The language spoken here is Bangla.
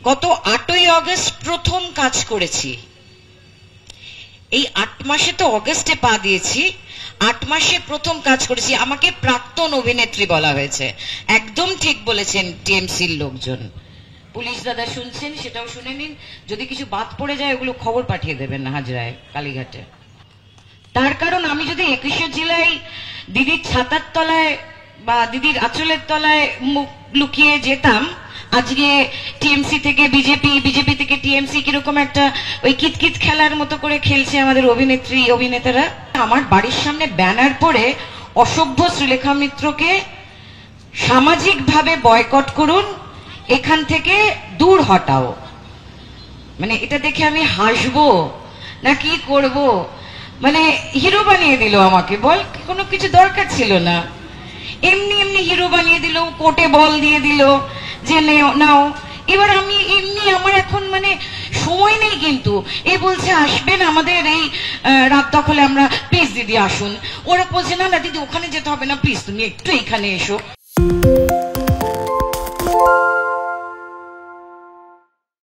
গত 8ই অগস্ট প্রথম কাজ করেছি। এই 8 মাসে তো অগস্টে পা দিয়েছি, 8 মাসে প্রথম কাজ করেছি। আমাকে প্রাক্তন অভিনেত্রী বলা হয়েছে। একদম ঠিক বলেছেন টিএমসির লোকজন। পুলিশ দাদা শুনছেন, সেটাও শুনে নিন। যদি কিছু বাদ পড়ে যায় ওগুলো খবর পাঠিয়ে দেবেন হাজরায়, কালীঘাটে। তার কারণ আমি যদি 21 জেলায় দিদির ছাতার তলায় বা দিদির আঁচলের তলায় মুখ লুকিয়ে যেতাম, আজকে টিএমসি থেকে বিজেপি, বিজেপি থেকে টিএমসি কিরকম একটা ওই কিতকিত খেলার মতো করে খেলছে আমাদের অভিনেত্রী অভিনেতারা। আমার বাড়ির সামনে ব্যানার পড়ে অসভ্য শ্রীলেখা মিত্রকে সামাজিকভাবে বয়কট করুন, এখান থেকে দূর হটাও। মানে এটা দেখে আমি হাসবো না কি করব? মানে হিরো বানিয়ে দিল আমাকে। বল, কোনো কিছু দরকার ছিল না, এমনি এমনি হিরো বানিয়ে দিল, কোর্টে বল দিয়ে দিল যে নাও। এবার আমি এমনি, আমার এখন মানে সময় নেই, কিন্তু এ বলছে আসবেন আমাদের এই রাত দখলে, আমরা প্লিজ দিদি আসুন। ওরা বলছে না না দিদি ওখানে যেতে হবে না, প্লিজ তুমি একটু এখানে এসো।